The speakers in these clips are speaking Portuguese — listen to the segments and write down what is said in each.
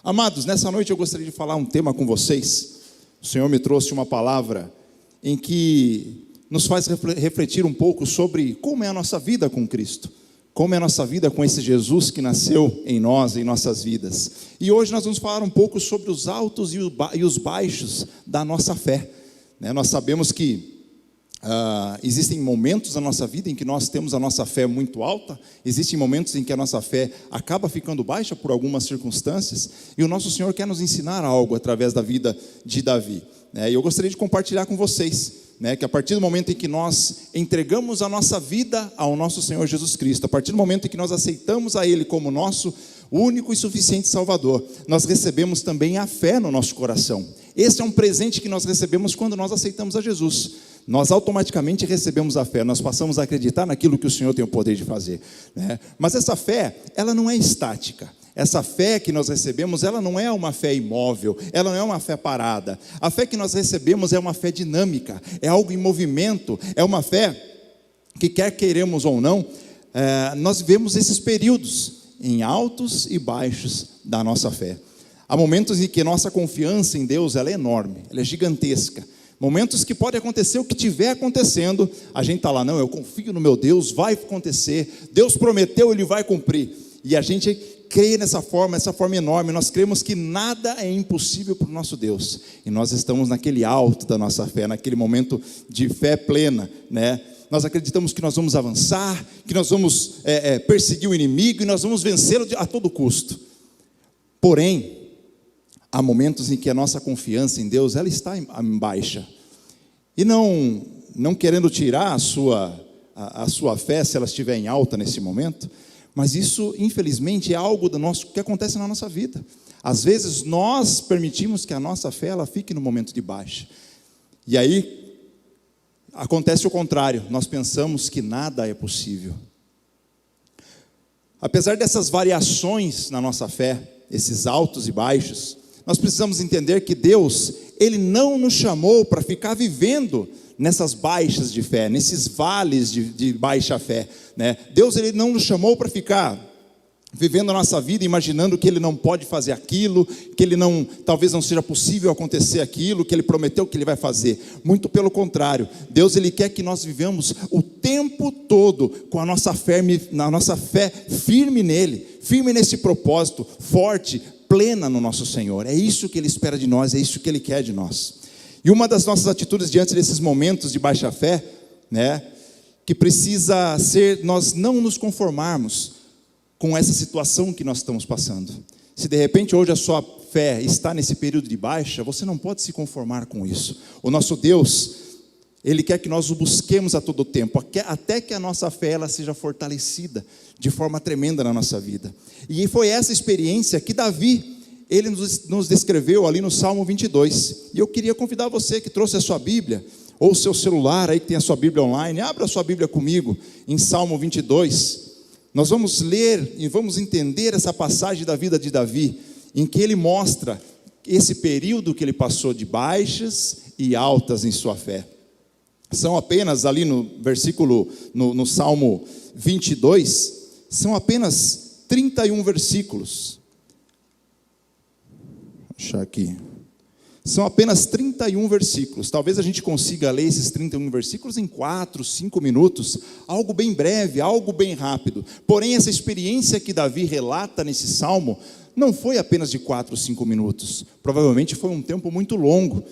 Amados, nessa noite eu gostaria de falar um tema com vocês. O Senhor me trouxe uma palavra em que nos faz refletir um pouco sobre como é a nossa vida com Cristo, como é a nossa vida com esse Jesus que nasceu em nós, em nossas vidas. E hoje nós vamos falar um pouco sobre os altos e os baixos da nossa fé. Nós sabemos que existem momentos na nossa vida em que nós temos a nossa fé muito alta, existem momentos em que a nossa fé acaba ficando baixa por algumas circunstâncias, e o nosso Senhor quer nos ensinar algo através da vida de Davi. E eu gostaria de compartilhar com vocês, que a partir do momento em que nós entregamos a nossa vida ao nosso Senhor Jesus Cristo, a partir do momento em que nós aceitamos a Ele como nosso único e suficiente Salvador, nós recebemos também a fé no nosso coração. Esse é um presente que nós recebemos quando nós aceitamos a Jesus. Nós automaticamente recebemos a fé, nós passamos a acreditar naquilo que o Senhor tem o poder de fazer. Mas essa fé, ela não é estática. Essa fé que nós recebemos, ela não é uma fé imóvel, ela não é uma fé parada. A fé que nós recebemos é uma fé dinâmica, é algo em movimento, é uma fé que, quer queiramos ou não, nós vivemos esses períodos em altos e baixos da nossa fé. Há momentos em que nossa confiança em Deus ela é enorme, ela é gigantesca. Momentos que pode acontecer o que estiver acontecendo, a gente está lá, não, eu confio no meu Deus, vai acontecer, Deus prometeu, Ele vai cumprir. E a gente crê essa forma enorme, nós cremos que nada é impossível para o nosso Deus. E nós estamos naquele alto da nossa fé, naquele momento de fé plena, Nós acreditamos que nós vamos avançar, que nós vamos perseguir o inimigo e nós vamos vencê-lo a todo custo. Porém, há momentos em que a nossa confiança em Deus, ela está em baixa. E não querendo tirar a sua fé, se ela estiver em alta nesse momento, mas isso, infelizmente, é algo que acontece na nossa vida. Às vezes, nós permitimos que a nossa fé, ela fique no momento de baixa. E aí, acontece o contrário, nós pensamos que nada é possível. Apesar dessas variações na nossa fé, esses altos e baixos, nós precisamos entender que Deus, Ele não nos chamou para ficar vivendo nessas baixas de fé, nesses vales de baixa fé. Deus, Ele não nos chamou para ficar vivendo a nossa vida, imaginando que Ele não pode fazer aquilo, que talvez não seja possível acontecer aquilo, que Ele prometeu que Ele vai fazer. Muito pelo contrário, Deus, Ele quer que nós vivamos o tempo todo com a nossa fé firme nele, firme nesse propósito, forte, plena no nosso Senhor. É isso que Ele espera de nós, é isso que Ele quer de nós. E uma das nossas atitudes diante desses momentos de baixa fé, que precisa ser nós não nos conformarmos com essa situação que nós estamos passando. Se de repente hoje a sua fé está nesse período de baixa, você não pode se conformar com isso. O nosso Deus, Ele quer que nós o busquemos a todo tempo, até que a nossa fé ela seja fortalecida de forma tremenda na nossa vida. E foi essa experiência que Davi, ele nos descreveu ali no Salmo 22. E eu queria convidar você que trouxe a sua Bíblia, ou o seu celular aí que tem a sua Bíblia online, abra a sua Bíblia comigo em Salmo 22. Nós vamos ler e vamos entender essa passagem da vida de Davi, em que ele mostra esse período que ele passou de baixas e altas em sua fé. São apenas ali no versículo, no Salmo 22, são apenas 31 versículos. Vou achar aqui. São apenas 31 versículos. Talvez a gente consiga ler esses 31 versículos em 4, 5 minutos. Algo bem breve, algo bem rápido. Porém, essa experiência que Davi relata nesse salmo não foi apenas de 4 ou 5 minutos. Provavelmente foi um tempo muito longo.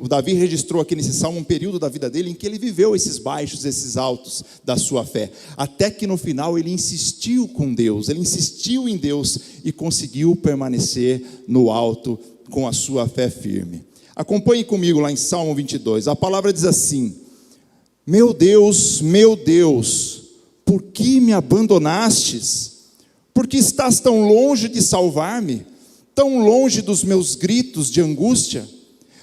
O Davi registrou aqui nesse salmo um período da vida dele em que ele viveu esses baixos, esses altos da sua fé. Até que no final ele insistiu com Deus, ele insistiu em Deus e conseguiu permanecer no alto com a sua fé firme. Acompanhe comigo lá em Salmo 22. A palavra diz assim: meu Deus, por que me abandonastes? Por que estás tão longe de salvar-me? Tão longe dos meus gritos de angústia?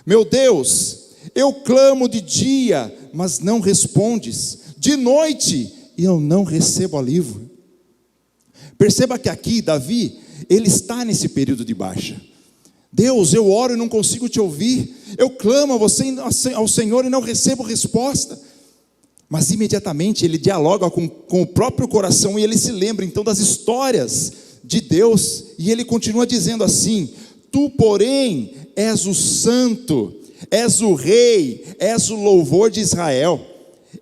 Meu Deus, eu clamo de dia, mas não respondes. De noite, e eu não recebo alívio. Perceba que aqui, Davi, ele está nesse período de baixa. Deus, eu oro e não consigo te ouvir. Eu clamo a você, ao Senhor, e não recebo resposta. Mas imediatamente ele dialoga com o próprio coração e ele se lembra então das histórias de Deus, e ele continua dizendo assim: tu, porém, és o santo, és o rei, és o louvor de Israel.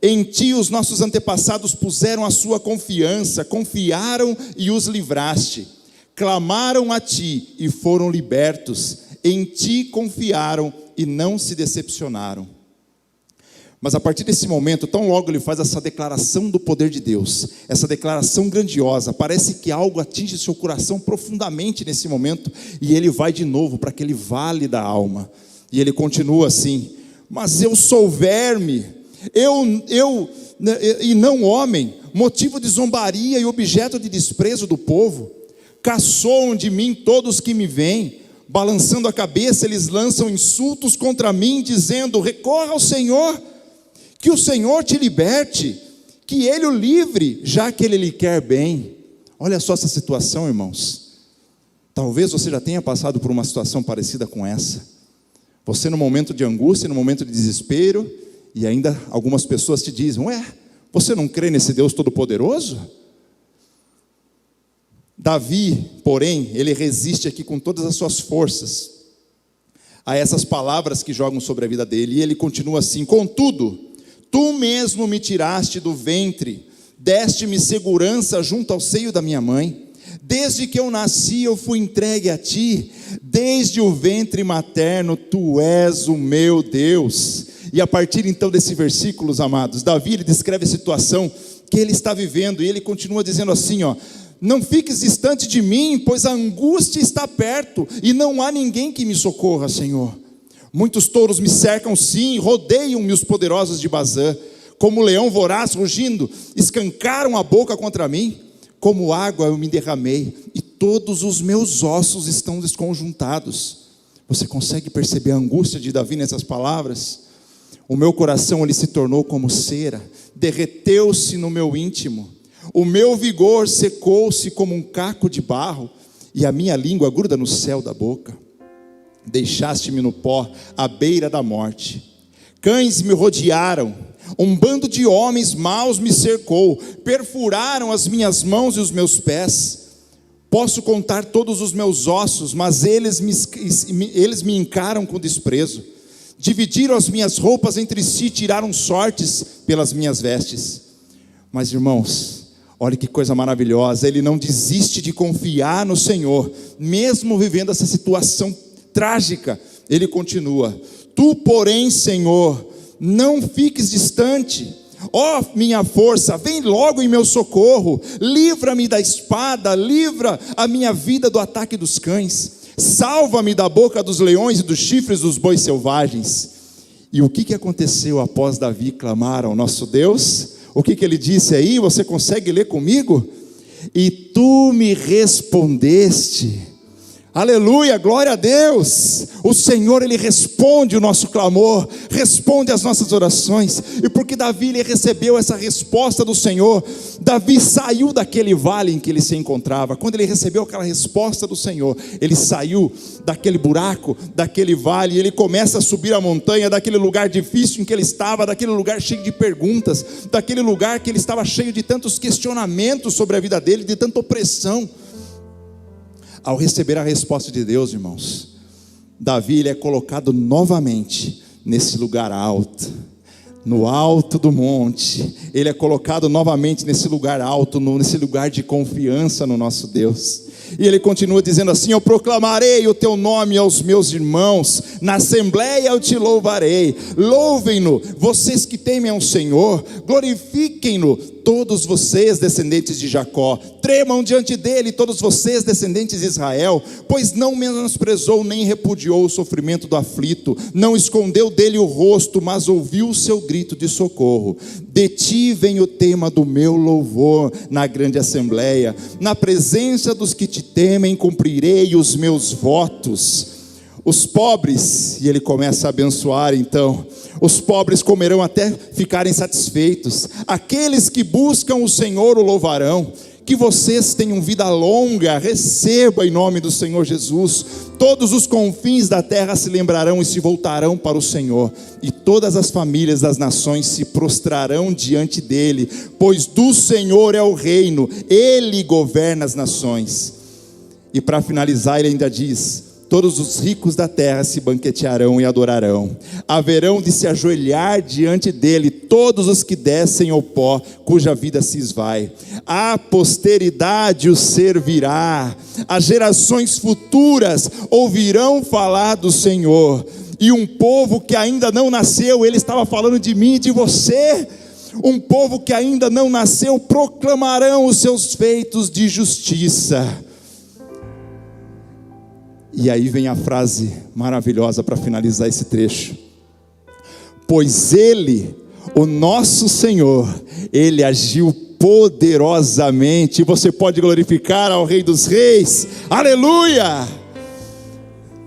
Em ti os nossos antepassados puseram a sua confiança, confiaram e os livraste. Clamaram a ti e foram libertos. Em ti confiaram e não se decepcionaram. Mas a partir desse momento, tão logo ele faz essa declaração do poder de Deus, essa declaração grandiosa, parece que algo atinge seu coração profundamente nesse momento, e ele vai de novo para aquele vale da alma, e ele continua assim: mas eu sou verme, eu e não homem, motivo de zombaria e objeto de desprezo do povo. Caçoam de mim todos que me veem, balançando a cabeça, eles lançam insultos contra mim, dizendo: recorra ao Senhor, que o Senhor te liberte, que Ele o livre, já que Ele lhe quer bem. Olha só essa situação, irmãos. Talvez você já tenha passado por uma situação parecida com essa. Você no momento de angústia, no momento de desespero, e ainda algumas pessoas te dizem: ué, você não crê nesse Deus Todo-Poderoso? Davi, porém, ele resiste aqui com todas as suas forças a essas palavras que jogam sobre a vida dele, e ele continua assim: contudo, tu mesmo me tiraste do ventre, deste-me segurança junto ao seio da minha mãe. Desde que eu nasci eu fui entregue a ti, desde o ventre materno tu és o meu Deus. E a partir então desses versículos, amados, Davi ele descreve a situação que ele está vivendo, e ele continua dizendo assim, ó: não fiques distante de mim, pois a angústia está perto, e não há ninguém que me socorra, Senhor. Muitos touros me cercam sim, rodeiam-me os poderosos de Bazã, como leão voraz rugindo, escancaram a boca contra mim, como água eu me derramei, e todos os meus ossos estão desconjuntados. Você consegue perceber a angústia de Davi nessas palavras? O meu coração ele se tornou como cera, derreteu-se no meu íntimo. O meu vigor secou-se como um caco de barro, e a minha língua gruda no céu da boca. Deixaste-me no pó, à beira da morte. Cães me rodearam, um bando de homens maus me cercou, perfuraram as minhas mãos e os meus pés. Posso contar todos os meus ossos, mas eles me encaram com desprezo. Dividiram as minhas roupas entre si, tiraram sortes pelas minhas vestes. Mas irmãos, olha que coisa maravilhosa, ele não desiste de confiar no Senhor, mesmo vivendo essa situação trágica. Ele continua: tu, porém, Senhor, não fiques distante. Ó minha força, vem logo em meu socorro. Livra-me da espada, livra a minha vida do ataque dos cães. Salva-me da boca dos leões e dos chifres dos bois selvagens. E o que aconteceu após Davi clamar ao nosso Deus? O que ele disse aí? Você consegue ler comigo? E tu me respondeste. Aleluia, glória a Deus. O Senhor ele responde o nosso clamor, responde as nossas orações. E porque Davi ele recebeu essa resposta do Senhor, Davi saiu daquele vale em que ele se encontrava. Quando ele recebeu aquela resposta do Senhor, ele saiu daquele buraco, daquele vale, e ele começa a subir a montanha, daquele lugar difícil em que ele estava, daquele lugar cheio de perguntas, daquele lugar que ele estava cheio de tantos questionamentos sobre a vida dele, de tanta opressão. Ao receber a resposta de Deus, irmãos, Davi ele é colocado novamente nesse lugar alto, no alto do monte. Ele é colocado novamente nesse lugar alto, nesse lugar de confiança no nosso Deus. E ele continua dizendo assim: eu proclamarei o teu nome aos meus irmãos, na assembleia eu te louvarei. Louvem-no, vocês que temem ao Senhor, glorifiquem-no, todos vocês descendentes de Jacó. Tremam diante dele, todos vocês descendentes de Israel, pois não menosprezou nem repudiou o sofrimento do aflito, não escondeu dele o rosto, mas ouviu o seu grito de socorro. De ti vem o tema do meu louvor na grande assembleia, na presença dos que te temem cumprirei os meus votos. Os pobres, e ele começa a abençoar então, os pobres comerão até ficarem satisfeitos, aqueles que buscam o Senhor o louvarão. Que vocês tenham vida longa, receba em nome do Senhor Jesus. Todos os confins da terra se lembrarão e se voltarão para o Senhor, e todas as famílias das nações se prostrarão diante dele, pois do Senhor é o reino, ele governa as nações. E para finalizar, ele ainda diz: todos os ricos da terra se banquetearão e adorarão. Haverão de se ajoelhar diante dele todos os que descem ao pó, cuja vida se esvai. A posteridade o servirá. As gerações futuras ouvirão falar do Senhor. E um povo que ainda não nasceu, ele estava falando de mim e de você. Um povo que ainda não nasceu proclamarão os seus feitos de justiça. E aí vem a frase maravilhosa para finalizar esse trecho: pois ele, o nosso Senhor, ele agiu poderosamente. Você pode glorificar ao Rei dos Reis, aleluia!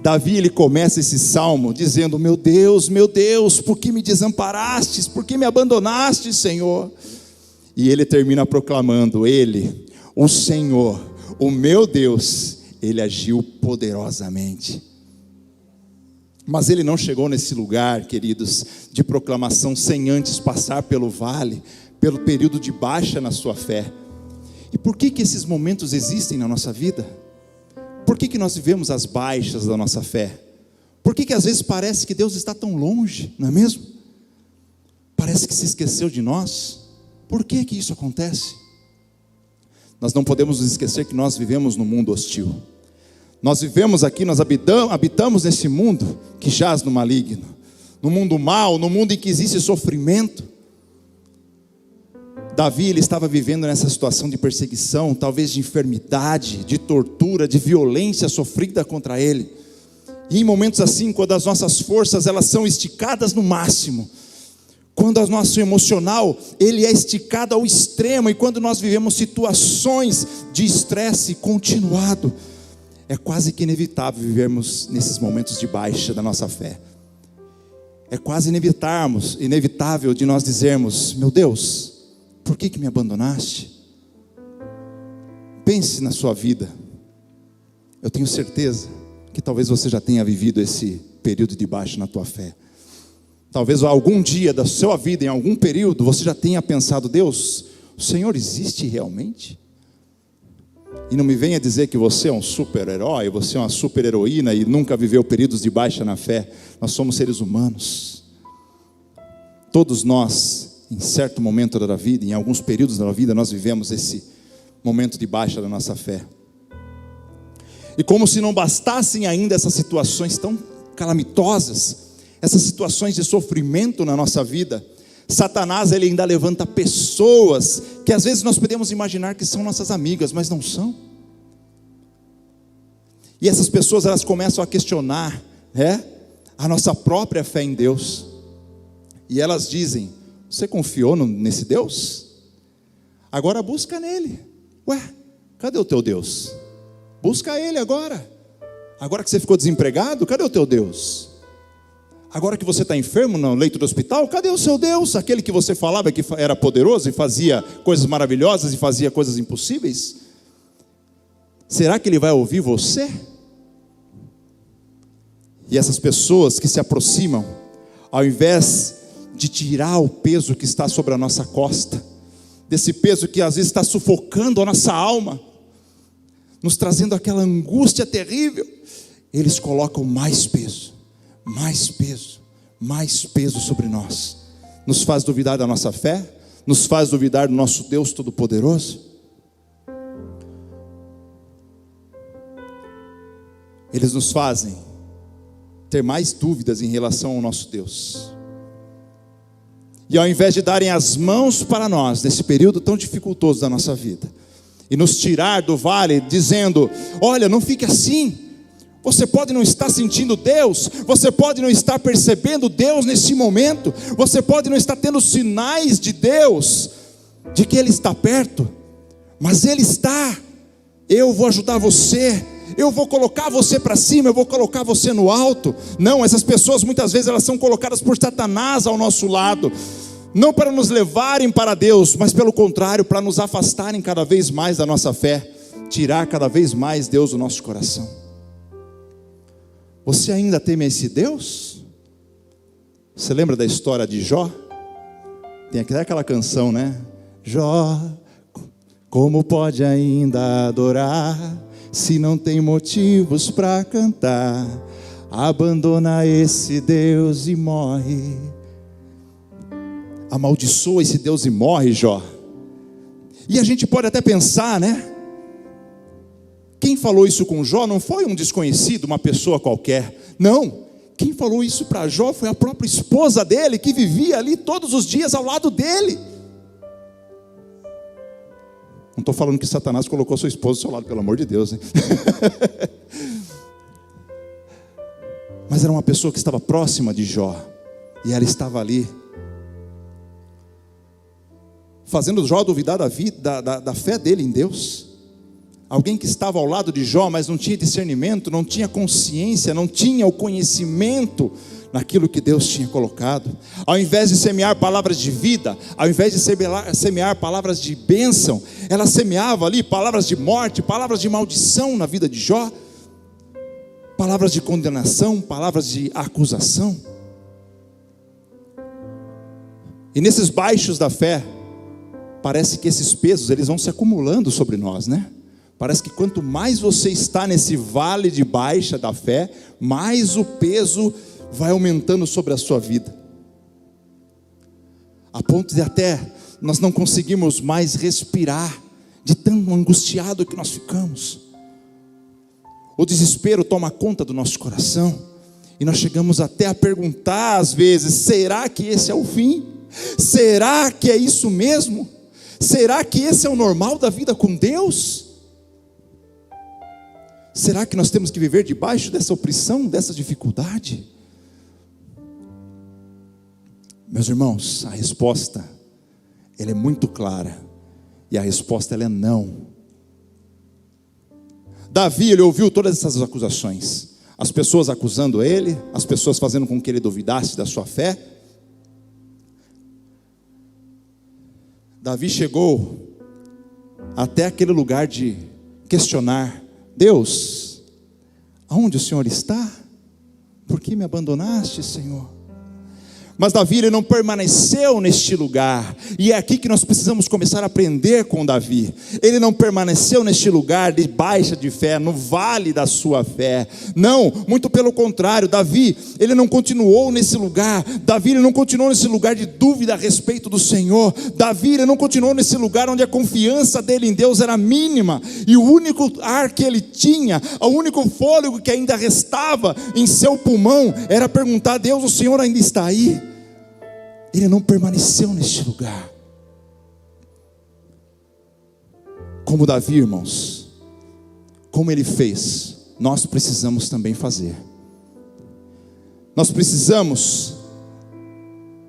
Davi, ele começa esse salmo dizendo: meu Deus, por que me desamparastes? Por que me abandonastes, Senhor? E ele termina proclamando: ele, o Senhor, o meu Deus, ele agiu poderosamente. Mas ele não chegou nesse lugar, queridos, de proclamação sem antes passar pelo vale, pelo período de baixa na sua fé. E por que esses momentos existem na nossa vida? Por que nós vivemos as baixas da nossa fé? Por que às vezes parece que Deus está tão longe, não é mesmo? Parece que se esqueceu de nós. Por que isso acontece? Nós não podemos nos esquecer que nós vivemos num mundo hostil. Nós vivemos aqui, nós habitamos nesse mundo que jaz no maligno, no mundo mau, no mundo em que existe sofrimento. Davi, ele estava vivendo nessa situação de perseguição, talvez de enfermidade, de tortura, de violência sofrida contra ele. E em momentos assim, quando as nossas forças elas são esticadas no máximo, quando o nosso emocional ele é esticado ao extremo, e quando nós vivemos situações de estresse continuado, é quase que inevitável vivermos nesses momentos de baixa da nossa fé. É quase inevitável de nós dizermos: meu Deus, por que me abandonaste? Pense na sua vida. Eu tenho certeza que talvez você já tenha vivido esse período de baixa na tua fé. Talvez algum dia da sua vida, em algum período, você já tenha pensado: Deus, o Senhor existe realmente? E não me venha dizer que você é um super-herói, você é uma super-heroína e nunca viveu períodos de baixa na fé. Nós somos seres humanos. Todos nós, em certo momento da vida, em alguns períodos da vida, nós vivemos esse momento de baixa da nossa fé. E como se não bastassem ainda essas situações tão calamitosas, essas situações de sofrimento na nossa vida, Satanás, ele ainda levanta pessoas que às vezes nós podemos imaginar que são nossas amigas, mas não são. E essas pessoas, elas começam a questionar, a nossa própria fé em Deus. E elas dizem: você confiou nesse Deus? Agora busca nele. Ué, cadê o teu Deus? Busca ele agora. Agora que você ficou desempregado, cadê o teu Deus? Agora que você está enfermo no leito do hospital, cadê o seu Deus? Aquele que você falava que era poderoso e fazia coisas maravilhosas e fazia coisas impossíveis? Será que ele vai ouvir você? E essas pessoas que se aproximam, ao invés de tirar o peso que está sobre a nossa costa, desse peso que às vezes está sufocando a nossa alma, nos trazendo aquela angústia terrível, eles colocam mais peso sobre nós. Nos faz duvidar da nossa fé, nos faz duvidar do nosso Deus Todo-Poderoso. Eles nos fazem ter mais dúvidas em relação ao nosso Deus. E ao invés de darem as mãos para nós, nesse período tão dificultoso da nossa vida, e nos tirar do vale, dizendo: olha, não fique assim. Você pode não estar sentindo Deus, você pode não estar percebendo Deus nesse momento, você pode não estar tendo sinais de Deus, de que Ele está perto, mas Ele está. Eu vou ajudar você, eu vou colocar você para cima, eu vou colocar você no alto. Não, essas pessoas muitas vezes elas são colocadas por Satanás ao nosso lado, não para nos levarem para Deus, mas pelo contrário, para nos afastarem cada vez mais da nossa fé, tirar cada vez mais Deus do nosso coração. Você ainda teme esse Deus? Você lembra da história de Jó? Tem até aquela canção, né? Jó, como pode ainda adorar Se não tem motivos para cantar, abandona esse Deus e morre. Amaldiçoa esse Deus e morre, Jó. E a gente pode até pensar, né? Quem falou isso com Jó não foi um desconhecido, uma pessoa qualquer. Não, quem falou isso para Jó foi a própria esposa dele, que vivia ali todos os dias ao lado dele. Não estou falando que Satanás colocou sua esposa ao seu lado, pelo amor de Deus, hein? Mas era uma pessoa que estava próxima de Jó, e ela estava ali, fazendo Jó duvidar da fé dele em Deus. Alguém que estava ao lado de Jó, mas não tinha discernimento, não tinha consciência, não tinha o conhecimento naquilo que Deus tinha colocado. Ao invés de semear palavras de vida, ao invés de semear palavras de bênção, ela semeava ali palavras de morte, palavras de maldição na vida de Jó, palavras de condenação, palavras de acusação. E nesses baixos da fé, parece que esses pesos eles vão se acumulando sobre nós, né? Parece que quanto mais você está nesse vale de baixa da fé, mais o peso vai aumentando sobre a sua vida, a ponto de até nós não conseguimos mais respirar, de tão angustiado que nós ficamos. O desespero toma conta do nosso coração, e nós chegamos até a perguntar às vezes: será que esse é o fim? Será que é isso mesmo? Será que esse é o normal da vida com Deus? Será que nós temos que viver debaixo dessa opressão, dessa dificuldade? Meus irmãos, a resposta, ela é muito clara, e a resposta ela é não. Davi, ele ouviu todas essas acusações, as pessoas acusando ele, as pessoas fazendo com que ele duvidasse da sua fé. Davi chegou até aquele lugar de questionar: Deus, aonde o Senhor está? Por que me abandonaste, Senhor? Mas Davi, ele não permaneceu neste lugar, e é aqui que nós precisamos começar a aprender com Davi. Ele não permaneceu neste lugar de baixa de fé, no vale da sua fé. Não, muito pelo contrário. Davi, ele não continuou nesse lugar. Davi, ele não continuou nesse lugar de dúvida a respeito do Senhor. Davi, ele não continuou nesse lugar onde a confiança dele em Deus era mínima, e o único ar que ele tinha, o único fôlego que ainda restava em seu pulmão, era perguntar a Deus: o Senhor ainda está aí? Ele não permaneceu neste lugar. Como Davi, irmãos, como ele fez, nós precisamos também fazer. Nós precisamos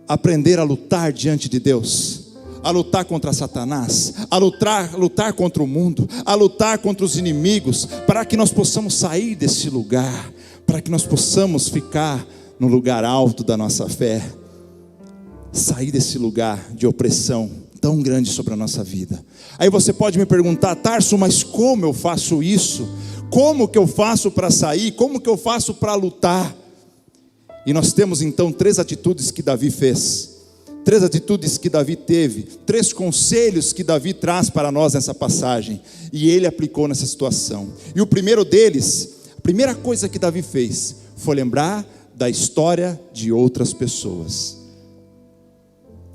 aprender a lutar diante de Deus, a lutar contra Satanás, a lutar contra o mundo, a lutar contra os inimigos, para que nós possamos sair desse lugar, para que nós possamos ficar no lugar alto da nossa fé, sair desse lugar de opressão tão grande sobre a nossa vida. Aí você pode me perguntar: Tarso, mas como eu faço isso? Como que eu faço para sair? Como que eu faço para lutar? E nós temos então 3 atitudes que Davi fez, 3 atitudes que Davi teve, 3 conselhos que Davi traz para nós nessa passagem, e ele aplicou nessa situação. E o primeiro deles, a primeira coisa que Davi fez, foi lembrar da história de outras pessoas.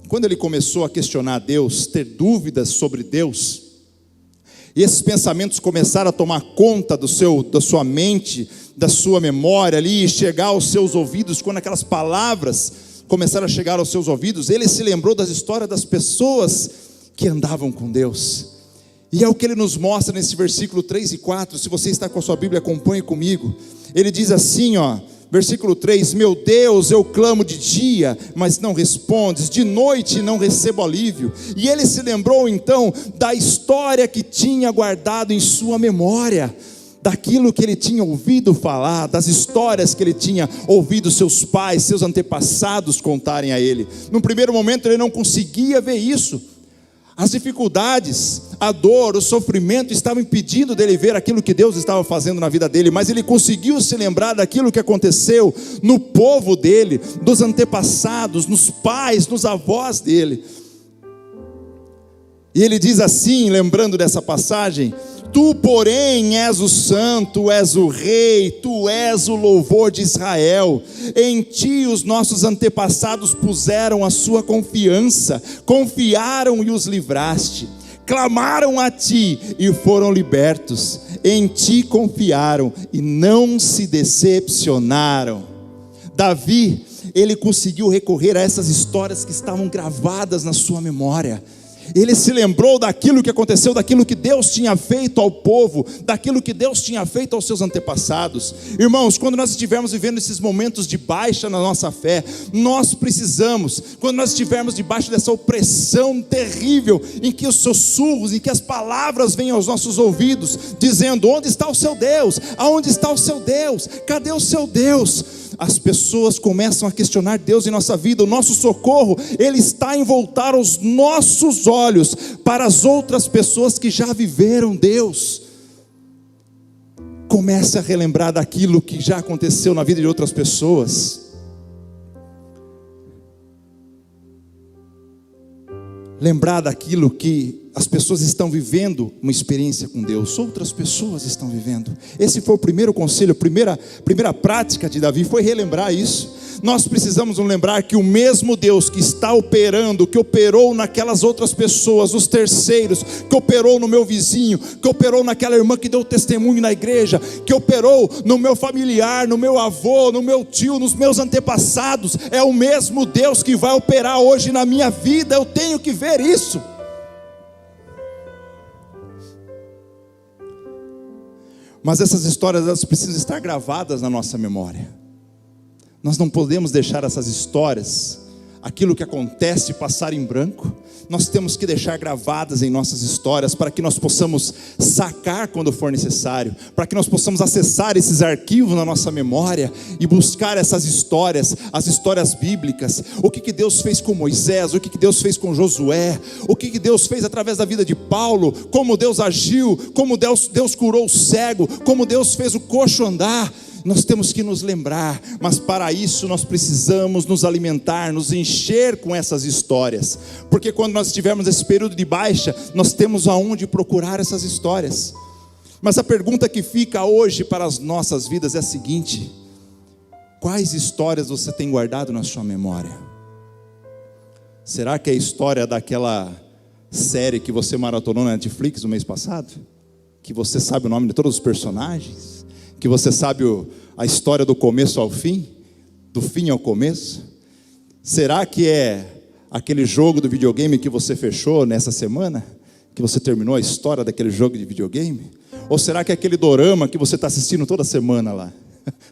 Quando ele começou a questionar Deus, ter dúvidas sobre Deus, e esses pensamentos começaram a tomar conta da sua mente, da sua memória ali, e chegar aos seus ouvidos, quando aquelas palavras começaram a chegar aos seus ouvidos, ele se lembrou das histórias das pessoas que andavam com Deus. E é o que ele nos mostra nesse versículo 3 e 4, se você está com a sua Bíblia, acompanhe comigo. Ele diz assim, versículo 3: meu Deus, eu clamo de dia, mas não respondes, de noite não recebo alívio. E ele se lembrou então da história que tinha guardado em sua memória, daquilo que ele tinha ouvido falar, das histórias que ele tinha ouvido seus pais, seus antepassados contarem a ele. No primeiro momento ele não conseguia ver isso. As dificuldades, a dor, o sofrimento estavam impedindo dele ver aquilo que Deus estava fazendo na vida dele, mas ele conseguiu se lembrar daquilo que aconteceu no povo dele, dos antepassados, nos pais, nos avós dele. E ele diz assim, lembrando dessa passagem: Tu, porém, és o santo, és o rei, tu és o louvor de Israel. Em ti os nossos antepassados puseram a sua confiança, confiaram e os livraste. Clamaram a ti e foram libertos. Em ti confiaram e não se decepcionaram. Davi, ele conseguiu recorrer a essas histórias que estavam gravadas na sua memória. Ele se lembrou daquilo que aconteceu, daquilo que Deus tinha feito ao povo, daquilo que Deus tinha feito aos seus antepassados. Irmãos, quando nós estivermos vivendo esses momentos de baixa na nossa fé, nós precisamos, quando nós estivermos debaixo dessa opressão terrível, em que os sussurros, em que as palavras vêm aos nossos ouvidos, dizendo: onde está o seu Deus? Aonde está o seu Deus? Cadê o seu Deus? As pessoas começam a questionar Deus em nossa vida. O nosso socorro, ele está em voltar os nossos olhos para as outras pessoas que já viveram Deus. Comece a relembrar daquilo que já aconteceu na vida de outras pessoas. Lembrar daquilo que as pessoas estão vivendo uma experiência com Deus, outras pessoas estão vivendo. Esse foi o primeiro conselho, a primeira prática de Davi, foi relembrar isso. Nós precisamos nos lembrar que o mesmo Deus que está operando, que operou naquelas outras pessoas, os terceiros, que operou no meu vizinho, que operou naquela irmã que deu testemunho na igreja, que operou no meu familiar, no meu avô, no meu tio, nos meus antepassados, é o mesmo Deus que vai operar hoje na minha vida. Eu tenho que ver isso. Mas essas histórias, elas precisam estar gravadas na nossa memória. Nós não podemos deixar essas histórias, aquilo que acontece, passar em branco. Nós temos que deixar gravadas em nossas histórias, para que nós possamos sacar quando for necessário, para que nós possamos acessar esses arquivos na nossa memória e buscar essas histórias, as histórias bíblicas. O que Deus fez com Moisés, o que Deus fez com Josué, o que Deus fez através da vida de Paulo, como Deus agiu, como Deus curou o cego, como Deus fez o coxo andar. Nós temos que nos lembrar, mas para isso nós precisamos nos alimentar, nos encher com essas histórias, porque quando nós estivermos nesse período de baixa, nós temos aonde procurar essas histórias. Mas a pergunta que fica hoje para as nossas vidas é a seguinte: quais histórias você tem guardado na sua memória? Será que é a história daquela série que você maratonou na Netflix no mês passado? Que você sabe o nome de todos os personagens? Que você sabe a história do começo ao fim, do fim ao começo? Será que é aquele jogo do videogame que você fechou nessa semana, que você terminou a história daquele jogo de videogame? Ou será que é aquele dorama que você está assistindo toda semana lá?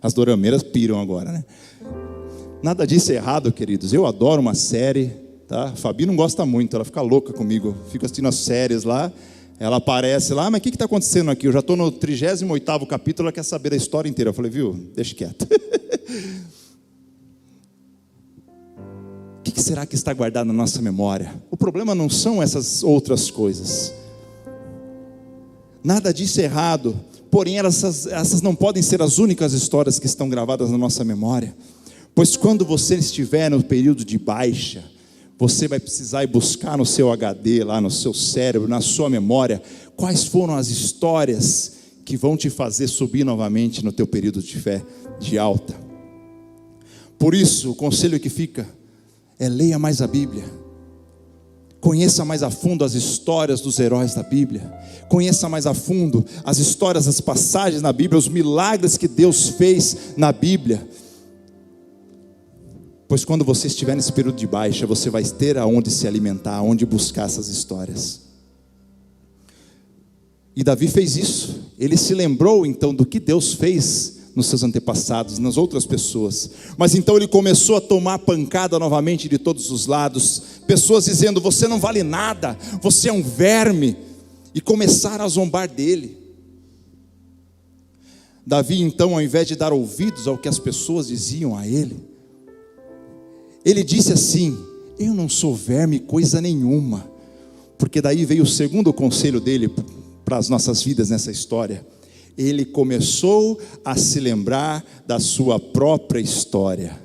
As dorameiras piram agora, né? Nada disso é errado, queridos. Eu adoro uma série, tá? A Fabi não gosta muito, ela fica louca comigo. Fico assistindo as séries lá. Ela aparece lá: mas o que está acontecendo aqui? Eu já estou no 38º capítulo, ela quer saber da história inteira. Eu falei: viu, deixa quieto. O que será que está guardado na nossa memória? O problema não são essas outras coisas. Nada disso é errado, porém essas não podem ser as únicas histórias que estão gravadas na nossa memória. Pois quando você estiver no período de baixa, você vai precisar ir buscar no seu HD, lá no seu cérebro, na sua memória, quais foram as histórias que vão te fazer subir novamente no teu período de fé, de alta. Por isso, o conselho que fica é: leia mais a Bíblia. Conheça mais a fundo as histórias dos heróis da Bíblia. Conheça mais a fundo as histórias, as passagens na Bíblia, os milagres que Deus fez na Bíblia. Pois quando você estiver nesse período de baixa, você vai ter aonde se alimentar, aonde buscar essas histórias. E Davi fez isso. Ele se lembrou então do que Deus fez nos seus antepassados, nas outras pessoas. Mas então ele começou a tomar pancada novamente de todos os lados. Pessoas dizendo: você não vale nada, você é um verme. E começaram a zombar dele. Davi então, ao invés de dar ouvidos ao que as pessoas diziam a ele, ele disse assim: eu não sou verme coisa nenhuma. Porque daí veio o segundo conselho dele para as nossas vidas nessa história. Ele começou a se lembrar da sua própria história.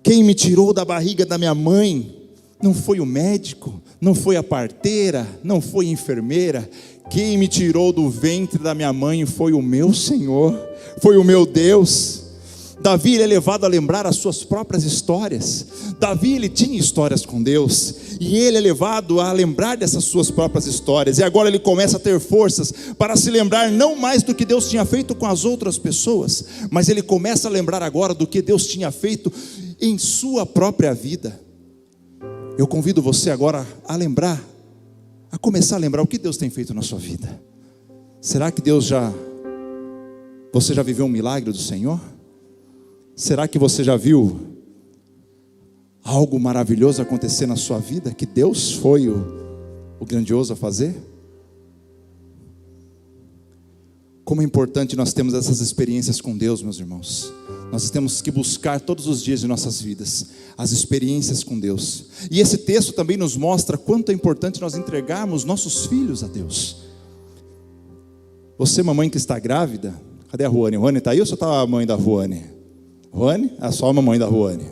Quem me tirou da barriga da minha mãe Não foi o médico, não foi a parteira, não foi a enfermeira. Quem me tirou do ventre da minha mãe foi o meu Senhor, foi o meu Deus. Davi, ele é levado a lembrar as suas próprias histórias. Davi, ele tinha histórias com Deus, e ele é levado a lembrar dessas suas próprias histórias. E agora ele começa a ter forças para se lembrar não mais do que Deus tinha feito com as outras pessoas, mas ele começa a lembrar agora do que Deus tinha feito em sua própria vida. Eu convido você agora a lembrar, a começar a lembrar o que Deus tem feito na sua vida. Será que você já viveu um milagre do Senhor? Será que você já viu algo maravilhoso acontecer na sua vida, que Deus foi o grandioso a fazer? Como é importante nós termos essas experiências com Deus, meus irmãos. Nós temos que buscar todos os dias de nossas vidas as experiências com Deus. E esse texto também nos mostra quanto é importante nós entregarmos nossos filhos a Deus. Você, mamãe que está grávida, cadê a Ruane? Ruane está aí ou só está a mãe da Ruane? Ruane? É só a mamãe da Ruane.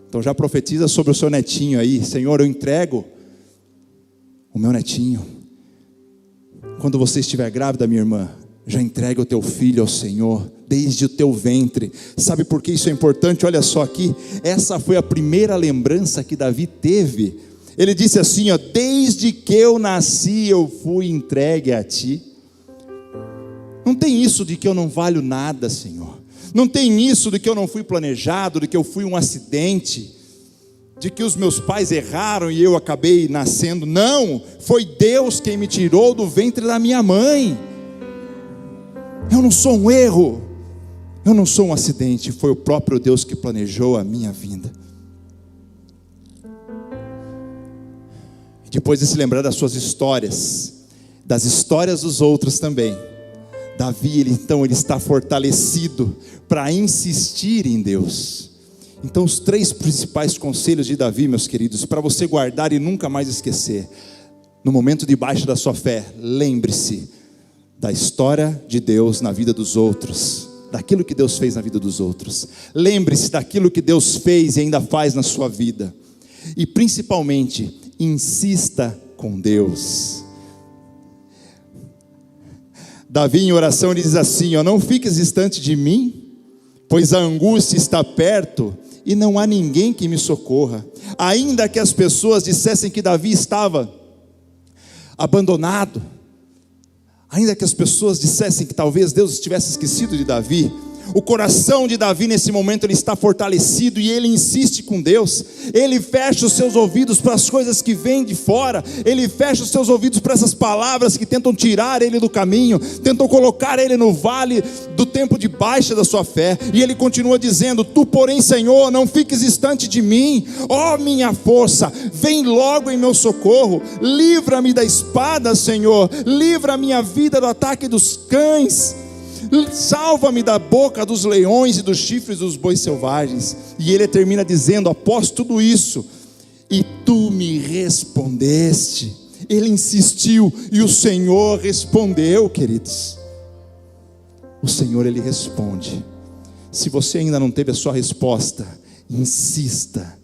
Então já profetiza sobre o seu netinho aí. Senhor, eu entrego o meu netinho. Quando você estiver grávida, minha irmã, já entrega o teu filho ao Senhor, desde o teu ventre. Sabe por que isso é importante? Olha só aqui, essa foi a primeira lembrança que Davi teve. Ele disse assim, ó: desde que eu nasci eu fui entregue a ti. Não tem isso de que eu não valho nada, Senhor. Não tem isso de que eu não fui planejado, de que eu fui um acidente, de que os meus pais erraram e eu acabei nascendo. Não, foi Deus quem me tirou do ventre da minha mãe. Eu não sou um erro, eu não sou um acidente, foi o próprio Deus que planejou a minha vinda. Depois de se lembrar das suas histórias, das histórias dos outros também, Davi, ele está fortalecido para insistir em Deus. Então os 3 principais conselhos de Davi, meus queridos, para você guardar e nunca mais esquecer: no momento de baixa da sua fé, lembre-se da história de Deus na vida dos outros, daquilo que Deus fez na vida dos outros. Lembre-se daquilo que Deus fez e ainda faz na sua vida. E principalmente, insista com Deus. Davi, em oração, ele diz assim, ó: não fiques distante de mim, pois a angústia está perto e não há ninguém que me socorra. Ainda que as pessoas dissessem que Davi estava abandonado, ainda que as pessoas dissessem que talvez Deus estivesse esquecido de Davi, o coração de Davi nesse momento ele está fortalecido e ele insiste com Deus. Ele fecha os seus ouvidos para as coisas que vêm de fora. Ele fecha os seus ouvidos para essas palavras que tentam tirar ele do caminho, tentam colocar ele no vale do tempo de baixa da sua fé. E ele continua dizendo: tu porém, Senhor, não fiques distante de mim. Ó minha força, vem logo em meu socorro. Livra-me da espada, Senhor. Livra a minha vida do ataque dos cães. Salva-me da boca dos leões e dos chifres dos bois selvagens. E ele termina dizendo, após tudo isso: e tu me respondeste. Ele insistiu e o Senhor respondeu, queridos. O Senhor, ele responde. Se você ainda não teve a sua resposta, insista,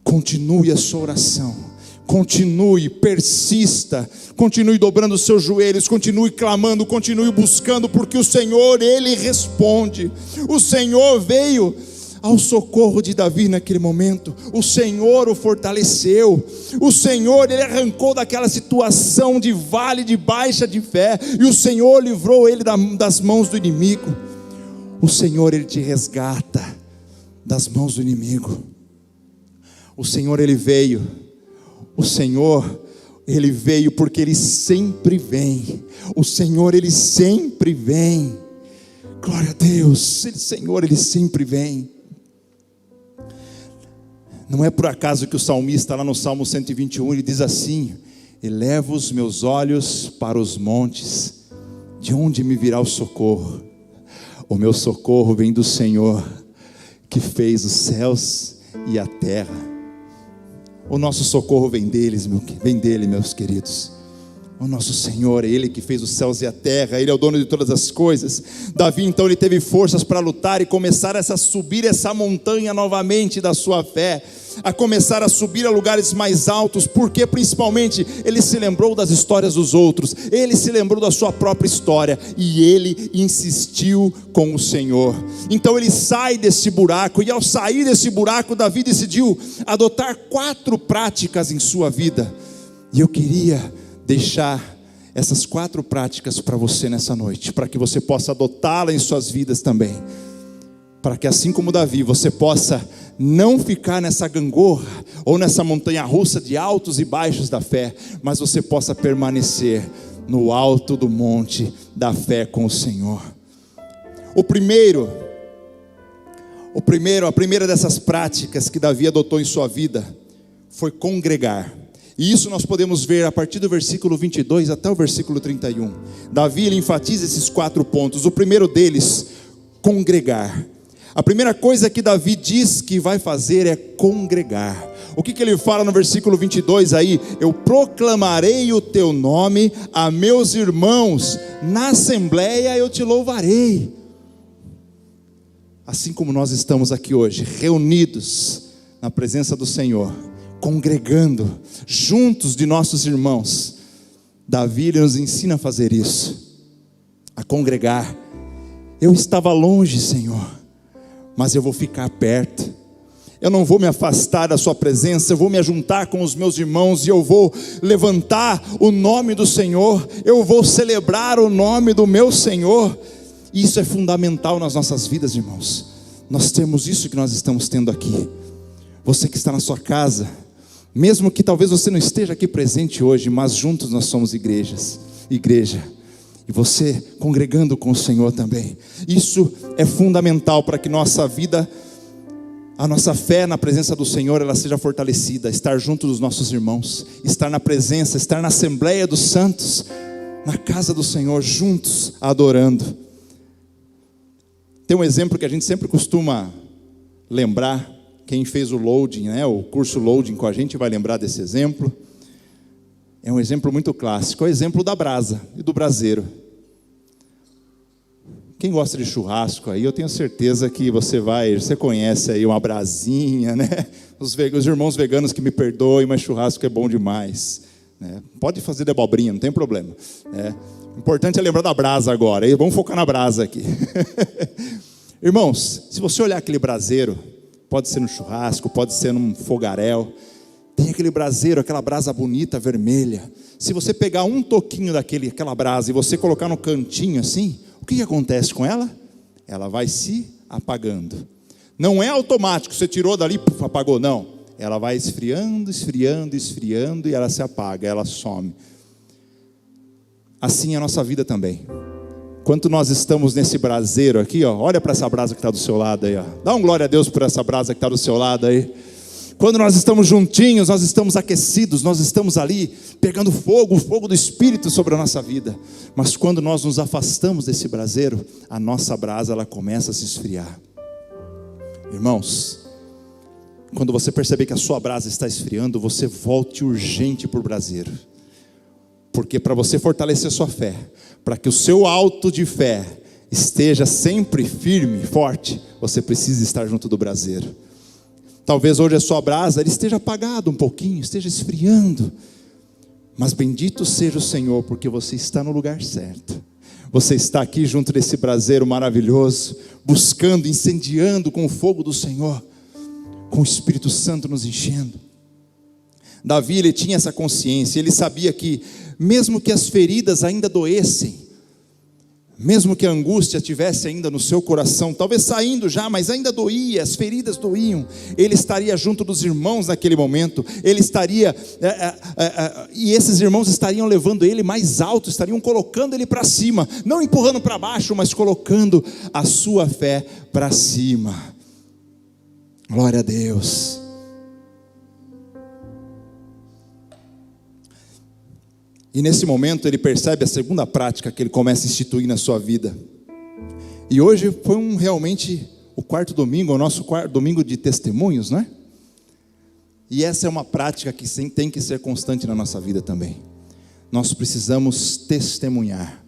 continue a sua oração. Continue, persista, continue dobrando os seus joelhos, continue clamando, continue buscando, porque o Senhor, ele responde. O Senhor veio ao socorro de Davi naquele momento. O Senhor o fortaleceu. O Senhor, ele arrancou daquela situação de vale de baixa de fé, e o Senhor livrou ele das mãos do inimigo. O Senhor, ele te resgata das mãos do inimigo. O Senhor, ele veio. O Senhor, ele veio porque ele sempre vem. O Senhor, ele sempre vem. Glória a Deus. O Senhor, ele sempre vem. Não é por acaso que o salmista lá no Salmo 121, ele diz assim: elevo os meus olhos para os montes, de onde me virá o socorro? O meu socorro vem do Senhor, que fez os céus e a terra. O nosso socorro vem dele, meus queridos. O nosso Senhor, é Ele que fez os céus e a terra. Ele é o dono de todas as coisas. Davi então, ele teve forças para lutar e começar a subir essa montanha novamente da sua fé. a começar a subir a lugares mais altos, porque principalmente ele se lembrou das histórias dos outros, ele se lembrou da sua própria história, e ele insistiu com o Senhor. Então ele sai desse buraco, e ao sair desse buraco, Davi decidiu adotar 4 práticas em sua vida, e eu queria deixar essas 4 práticas para você nessa noite, para que você possa adotá-las em suas vidas também, para que assim como Davi, você possa não ficar nessa gangorra, ou nessa montanha russa de altos e baixos da fé, mas você possa permanecer no alto do monte da fé com o Senhor. A primeira dessas práticas que Davi adotou em sua vida, foi congregar. E isso nós podemos ver a partir do versículo 22 até o versículo 31. Davi, ele enfatiza esses 4 pontos. O primeiro deles, congregar. A primeira coisa que Davi diz que vai fazer é congregar. O que ele fala no versículo 22 aí? Eu proclamarei o teu nome a meus irmãos, na assembleia eu te louvarei. Assim como nós estamos aqui hoje, reunidos na presença do Senhor, congregando juntos de nossos irmãos, Davi nos ensina a fazer isso, a congregar. Eu estava longe, Senhor, mas eu vou ficar perto, eu não vou me afastar da sua presença, eu vou me ajuntar com os meus irmãos, e eu vou levantar o nome do Senhor, eu vou celebrar o nome do meu Senhor. Isso é fundamental nas nossas vidas, irmãos. Nós temos isso que nós estamos tendo aqui. Você que está na sua casa, mesmo que talvez você não esteja aqui presente hoje, mas juntos nós somos igreja, e você congregando com o Senhor também. Isso é fundamental para que nossa vida, a nossa fé na presença do Senhor, ela seja fortalecida. Estar junto dos nossos irmãos, estar na presença, estar na assembleia dos santos, na casa do Senhor, juntos adorando. Tem um exemplo que a gente sempre costuma lembrar. Quem fez o loading, o curso loading com a gente vai lembrar desse exemplo. É um exemplo muito clássico, é o exemplo da brasa e do braseiro. Quem gosta de churrasco aí, eu tenho certeza que você conhece aí uma brasinha, né? Os irmãos veganos que me perdoem, mas churrasco é bom demais, né? Pode fazer de abobrinha, não tem problema, né? O importante é lembrar da brasa agora, e vamos focar na brasa aqui. Irmãos, se você olhar aquele braseiro, pode ser no churrasco, pode ser num fogaréu, tem aquele braseiro, aquela brasa bonita, vermelha. Se você pegar um toquinho daquela brasa e você colocar no cantinho assim, o que acontece com ela? Ela vai se apagando. Não é automático, você tirou dali, puf, apagou, não. Ela vai esfriando, esfriando, esfriando, e ela se apaga, ela some. Assim é a nossa vida também. Enquanto nós estamos nesse braseiro aqui, olha para essa brasa que está do seu lado aí, dá um glória a Deus por essa brasa que está do seu lado aí. Quando nós estamos juntinhos, nós estamos aquecidos, nós estamos ali pegando fogo, o fogo do Espírito sobre a nossa vida. Mas quando nós nos afastamos desse braseiro, a nossa brasa ela começa a se esfriar. Irmãos, quando você perceber que a sua brasa está esfriando, você volte urgente para o braseiro. Porque para você fortalecer sua fé, para que o seu alto de fé esteja sempre firme, forte, você precisa estar junto do braseiro. Talvez hoje a sua brasa esteja apagada um pouquinho, esteja esfriando, mas bendito seja o Senhor, porque você está no lugar certo. Você está aqui junto desse braseiro maravilhoso, buscando, incendiando com o fogo do Senhor, com o Espírito Santo nos enchendo. Davi, ele tinha essa consciência, ele sabia que mesmo que as feridas ainda doessem, mesmo que a angústia estivesse ainda no seu coração, talvez saindo já, mas ainda doía, as feridas doíam, ele estaria junto dos irmãos naquele momento, ele estaria, e esses irmãos estariam levando ele mais alto, estariam colocando ele para cima, não empurrando para baixo, mas colocando a sua fé para cima. Glória a Deus. E nesse momento ele percebe a segunda prática que ele começa a instituir na sua vida. E hoje foi realmente o quarto domingo, o nosso quarto domingo de testemunhos, né? E essa é uma prática que tem que ser constante na nossa vida também. Nós precisamos testemunhar.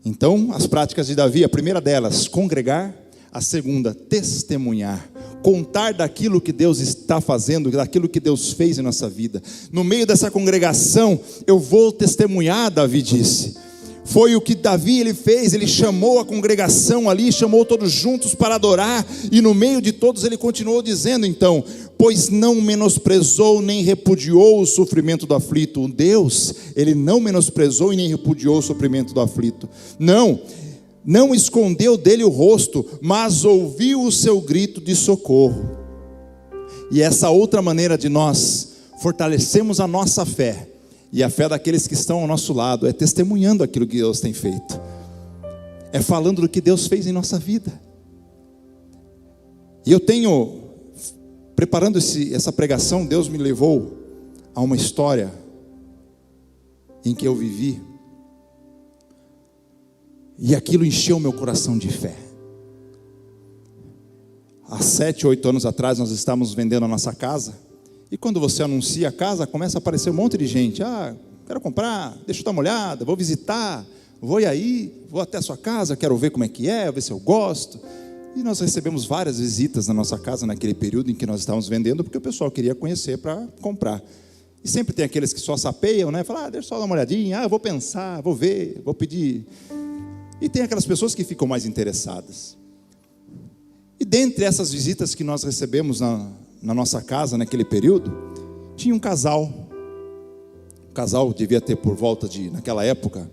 Então, as práticas de Davi, a primeira delas, congregar. A segunda, testemunhar. contar daquilo que Deus está fazendo, daquilo que Deus fez em nossa vida. No meio dessa congregação, eu vou testemunhar, Davi disse. Foi o que Davi ele fez, ele chamou a congregação ali, chamou todos juntos para adorar, e no meio de todos ele continuou dizendo então: pois não menosprezou nem repudiou o sofrimento do aflito. O Deus, ele não menosprezou e nem repudiou o sofrimento do aflito. Não escondeu dele o rosto, mas ouviu o seu grito de socorro. E essa outra maneira de nós fortalecermos a nossa fé, e a fé daqueles que estão ao nosso lado, é testemunhando aquilo que Deus tem feito, é falando do que Deus fez em nossa vida. E eu tenho, preparando essa pregação, Deus me levou a uma história em que eu vivi, e aquilo encheu meu coração de fé. Há 7, 8 anos atrás nós estávamos vendendo a nossa casa, e quando você anuncia a casa, começa a aparecer um monte de gente. Quero comprar, deixa eu dar uma olhada, vou visitar, vou aí, vou até a sua casa, quero ver como é que é, ver se eu gosto. E nós recebemos várias visitas na nossa casa naquele período em que nós estávamos vendendo, porque o pessoal queria conhecer para comprar. E sempre tem aqueles que só sapeiam, né? Falam, deixa eu só dar uma olhadinha, eu vou pensar, vou ver, vou pedir. E tem aquelas pessoas que ficam mais interessadas. E dentre essas visitas que nós recebemos na nossa casa naquele período, tinha um casal. O casal devia ter por volta de, naquela época,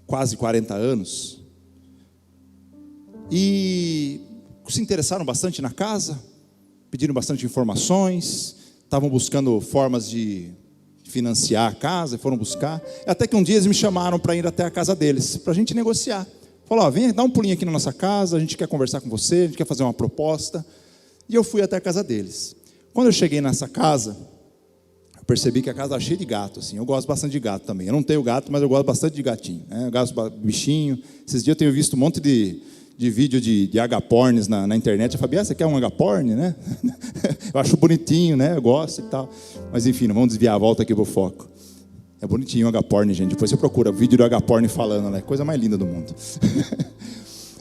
quase 40 anos. E se interessaram bastante na casa, pediram bastante informações, estavam buscando formas de financiar a casa, foram buscar. Até que um dia eles me chamaram para ir até a casa deles, para a gente negociar. Falaram, vem, dá um pulinho aqui na nossa casa, a gente quer conversar com você, a gente quer fazer uma proposta. E eu fui até a casa deles. Quando eu cheguei nessa casa, eu percebi que a casa estava cheia de gato, assim. Eu gosto bastante de gato também. Eu não tenho gato, mas eu gosto bastante de gatinho, né? Eu gosto de bichinho. Esses dias eu tenho visto um monte de vídeo de agaporns na internet. Eu falei, você quer um agaporn, né? Eu acho bonitinho, né? Eu gosto e tal. Mas enfim, não vamos desviar a volta aqui para o foco. É bonitinho o agaporn, gente. Depois você procura o vídeo do agaporn falando, né? Coisa mais linda do mundo.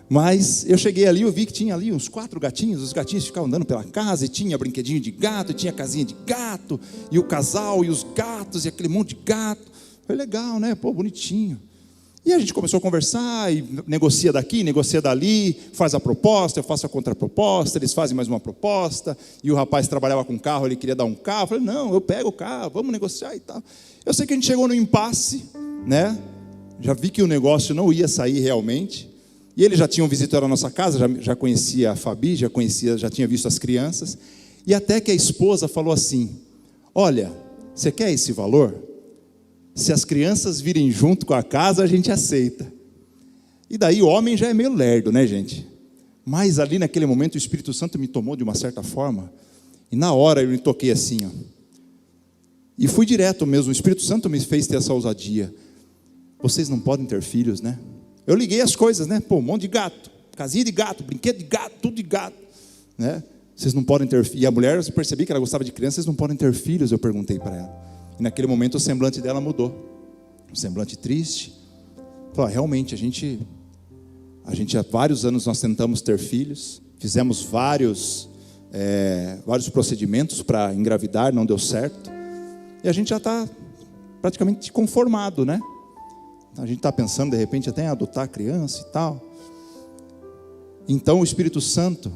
Mas eu cheguei ali, eu vi que tinha ali uns 4 gatinhos. Os gatinhos ficavam andando pela casa, e tinha brinquedinho de gato, e tinha casinha de gato, e o casal, e os gatos, e aquele monte de gato. Foi legal, né? Pô, bonitinho. E a gente começou a conversar, e negocia daqui, negocia dali, faz a proposta, eu faço a contraproposta, eles fazem mais uma proposta, e o rapaz trabalhava com carro, ele queria dar um carro, eu falei, não, eu pego o carro, vamos negociar e tal. Eu sei que a gente chegou no impasse, né? Já vi que o negócio não ia sair realmente, e eles já tinham visitado a nossa casa, já conhecia a Fabi, já tinha visto as crianças, e até que a esposa falou assim, olha, você quer esse valor? Se as crianças virem junto com a casa, a gente aceita. E daí o homem já é meio lerdo, né, gente? Mas ali naquele momento o Espírito Santo me tomou de uma certa forma, e na hora eu me toquei assim, ó. E fui direto mesmo, o Espírito Santo me fez ter essa ousadia. Vocês não podem ter filhos, né? Eu liguei as coisas, né? Pô, um monte de gato, casinha de gato, brinquedo de gato, tudo de gato, né? Vocês não podem ter filhos. E a mulher, eu percebi que ela gostava de crianças, vocês não podem ter filhos, eu perguntei para ela. E naquele momento o semblante dela mudou. Um semblante triste. Falou, realmente, a gente há vários anos nós tentamos ter filhos, fizemos vários procedimentos para engravidar, não deu certo. E a gente já está praticamente conformado, né? A gente está pensando, de repente, até em adotar a criança e tal. Então o Espírito Santo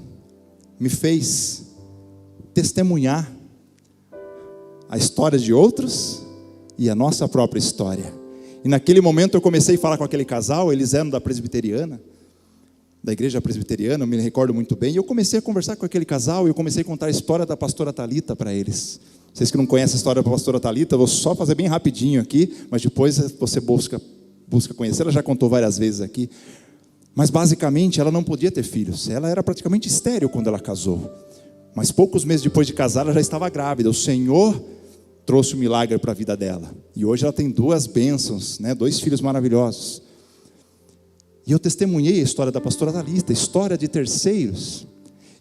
me fez testemunhar a história de outros e a nossa própria história. E naquele momento eu comecei a falar com aquele casal, eles eram da presbiteriana, da igreja presbiteriana, eu me recordo muito bem, e eu comecei a conversar com aquele casal, e eu comecei a contar a história da pastora Thalita para eles. Vocês que não conhecem a história da pastora Thalita, eu vou só fazer bem rapidinho aqui, mas depois você busca conhecer, ela já contou várias vezes aqui. Mas basicamente ela não podia ter filhos, ela era praticamente estéril quando ela casou. Mas poucos meses depois de casar, ela já estava grávida. O Senhor trouxe um milagre para a vida dela. E hoje ela tem 2 bênçãos, né? 2 filhos maravilhosos. E eu testemunhei a história da pastora Thalita, história de terceiros.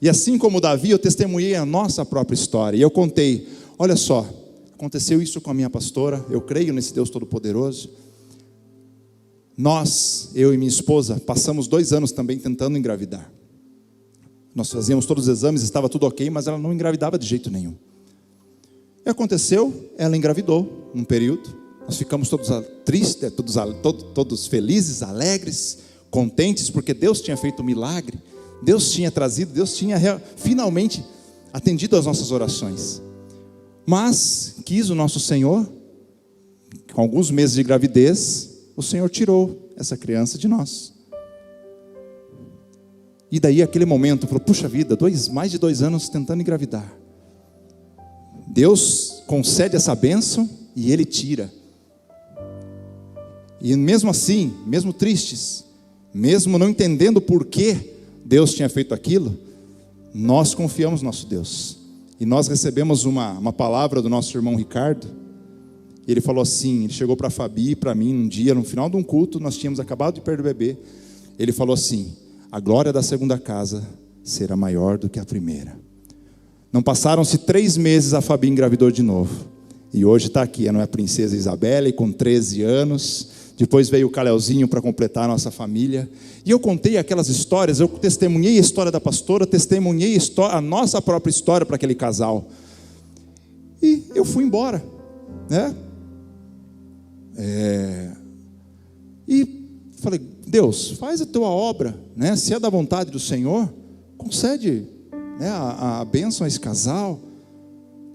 E assim como Davi, eu testemunhei a nossa própria história. E eu contei, olha só, aconteceu isso com a minha pastora, eu creio nesse Deus Todo-Poderoso. Nós, eu e minha esposa, passamos 2 anos também tentando engravidar. Nós fazíamos todos os exames, estava tudo ok, mas ela não engravidava de jeito nenhum. E aconteceu, ela engravidou num período. Nós ficamos todos tristes, todos felizes, alegres, contentes, porque Deus tinha feito um milagre. Deus tinha trazido, Deus tinha finalmente atendido às nossas orações. Mas quis o nosso Senhor, com alguns meses de gravidez, o Senhor tirou essa criança de nós. E daí aquele momento, falou, puxa vida, mais de 2 anos tentando engravidar. Deus concede essa bênção e Ele tira. E mesmo assim, mesmo tristes, mesmo não entendendo por que Deus tinha feito aquilo, nós confiamos no nosso Deus. E nós recebemos uma palavra do nosso irmão Ricardo. Ele falou assim, ele chegou para a Fabi e para mim um dia, no final de um culto, nós tínhamos acabado de perder o bebê. Ele falou assim, a glória da segunda casa será maior do que a primeira. Não passaram-se 3 meses, a Fabi engravidou de novo. E hoje está aqui, não é a princesa Isabelle, com 13 anos. Depois veio o Caleuzinho para completar a nossa família. E eu contei aquelas histórias, eu testemunhei a história da pastora, testemunhei a nossa própria história para aquele casal. E eu fui embora, né? E falei, Deus, faz a tua obra, né? Se é da vontade do Senhor, concede, né, a bênção a esse casal.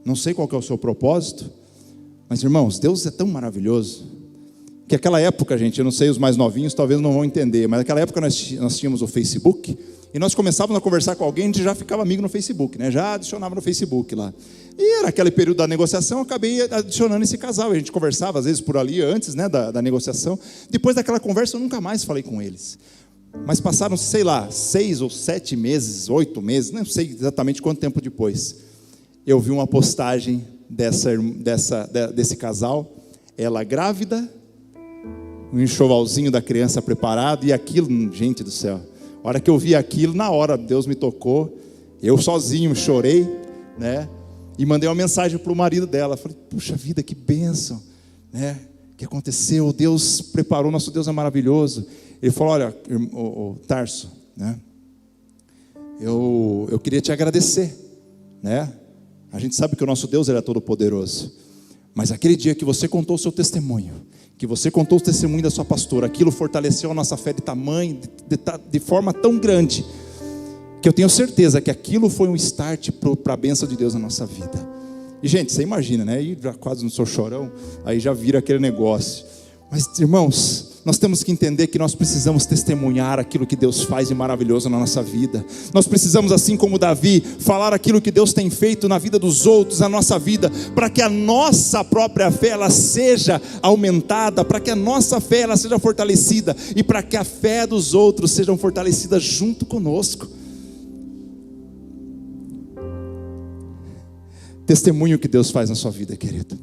Não sei qual que é o seu propósito, mas irmãos, Deus é tão maravilhoso, que aquela época, gente, eu não sei, os mais novinhos talvez não vão entender, mas naquela época nós tínhamos o Facebook, e nós começávamos a conversar com alguém, a gente já ficava amigo no Facebook, né? Já adicionava no Facebook lá. E era aquele período da negociação, eu acabei adicionando esse casal. A gente conversava às vezes por ali antes, né, da negociação. Depois daquela conversa eu nunca mais falei com eles. Mas passaram, sei lá, 6 ou 7 meses, 8 meses, não sei exatamente quanto tempo depois. Eu vi uma postagem desse casal, ela grávida, um enxovalzinho da criança preparado, e aquilo, gente do céu. A hora que eu vi aquilo, na hora Deus me tocou, eu sozinho chorei, né? E mandei uma mensagem para o marido dela. Falei, puxa vida, que bênção, né? Que aconteceu, Deus preparou, nosso Deus é maravilhoso. Ele falou, olha, o Tarso, né? Eu queria te agradecer, né? A gente sabe que o nosso Deus, Ele é todo poderoso. Mas aquele dia que você contou o seu testemunho, que você contou o testemunho da sua pastora, aquilo fortaleceu a nossa fé de tamanho, de forma tão grande, que eu tenho certeza que aquilo foi um start para a bênção de Deus na nossa vida. E gente, você imagina, né? Aí já quase não sou chorão, aí já vira aquele negócio. Mas irmãos, nós temos que entender que nós precisamos testemunhar aquilo que Deus faz de maravilhoso na nossa vida. Nós precisamos, assim como Davi, falar aquilo que Deus tem feito na vida dos outros, na nossa vida, para que a nossa própria fé ela seja aumentada, para que a nossa fé ela seja fortalecida, e para que a fé dos outros sejam fortalecidas junto conosco. Testemunho que Deus faz na sua vida, querido.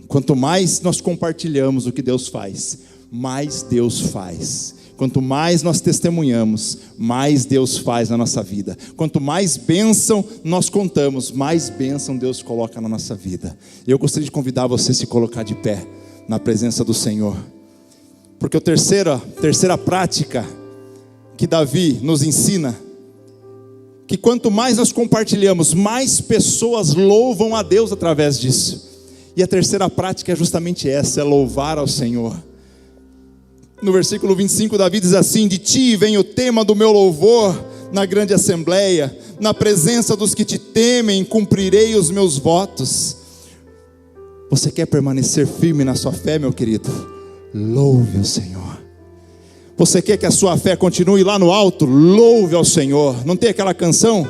Quanto mais nós compartilhamos o que Deus faz, mais Deus faz. Quanto mais nós testemunhamos, mais Deus faz na nossa vida. Quanto mais bênção nós contamos, mais bênção Deus coloca na nossa vida. Eu gostaria de convidar você a se colocar de pé na presença do Senhor. Porque a terceira prática que Davi nos ensina, que quanto mais nós compartilhamos, mais pessoas louvam a Deus através disso. E a terceira prática é justamente essa, é louvar ao Senhor. No versículo 25, Davi diz assim, de ti vem o tema do meu louvor na grande assembleia, na presença dos que te temem, cumprirei os meus votos. Você quer permanecer firme na sua fé, meu querido? Louve ao Senhor. Você quer que a sua fé continue lá no alto? Louve ao Senhor. Não tem aquela canção?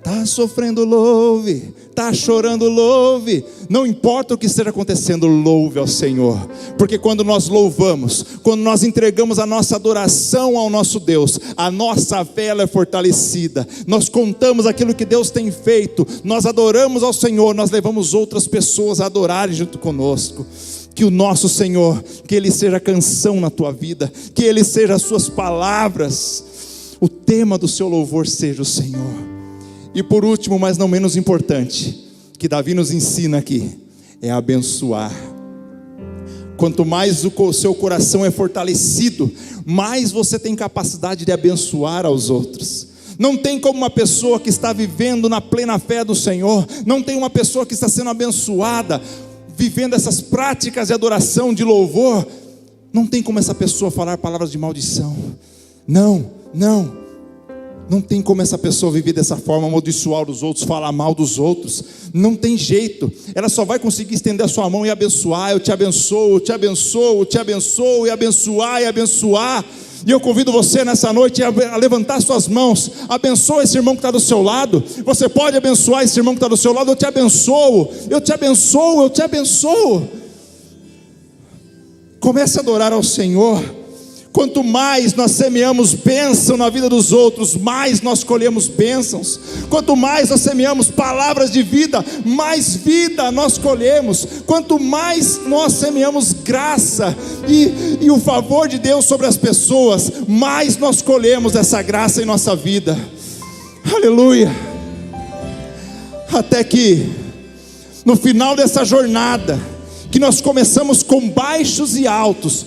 Tá sofrendo, louve. Tá chorando, louve. Não importa o que esteja acontecendo, louve ao Senhor. Porque quando nós louvamos, quando nós entregamos a nossa adoração ao nosso Deus, a nossa fé ela é fortalecida. Nós contamos aquilo que Deus tem feito, nós adoramos ao Senhor, nós levamos outras pessoas a adorarem junto conosco. Que o nosso Senhor, que Ele seja a canção na tua vida, que Ele seja as suas palavras, o tema do seu louvor seja o Senhor. E por último, mas não menos importante, que Davi nos ensina aqui, é abençoar. Quanto mais o seu coração é fortalecido, mais você tem capacidade de abençoar aos outros. Não tem como uma pessoa que está vivendo na plena fé do Senhor, não tem uma pessoa que está sendo abençoada, vivendo essas práticas de adoração, de louvor, não tem como essa pessoa falar palavras de maldição. Não tem como essa pessoa viver dessa forma, amaldiçoar os outros, falar mal dos outros. Não tem jeito. Ela só vai conseguir estender a sua mão e abençoar. Eu te abençoo, eu te abençoo, eu te abençoo, e abençoar, e abençoar. E eu convido você nessa noite a levantar suas mãos. Abençoa esse irmão que está do seu lado. Você pode abençoar esse irmão que está do seu lado. Eu te abençoo, eu te abençoo, eu te abençoo. Comece a adorar ao Senhor. Quanto mais nós semeamos bênção na vida dos outros, mais nós colhemos bênçãos. Quanto mais nós semeamos palavras de vida, mais vida nós colhemos. Quanto mais nós semeamos graça e o favor de Deus sobre as pessoas, mais nós colhemos essa graça em nossa vida. Aleluia. Até que no final dessa jornada, que nós começamos com baixos e altos,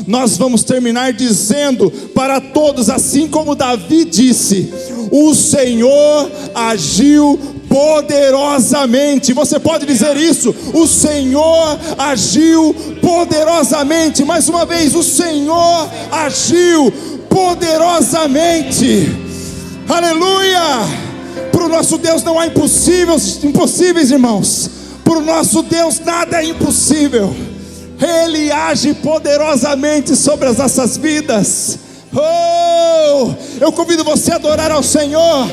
nós vamos terminar dizendo para todos, assim como Davi disse: o Senhor agiu poderosamente. Você pode dizer isso? O Senhor agiu poderosamente. Mais uma vez, o Senhor agiu poderosamente. Aleluia! Para o nosso Deus não há impossíveis, irmãos. Para o nosso Deus nada é impossível. Ele age poderosamente sobre as nossas vidas. Eu convido você a adorar ao Senhor.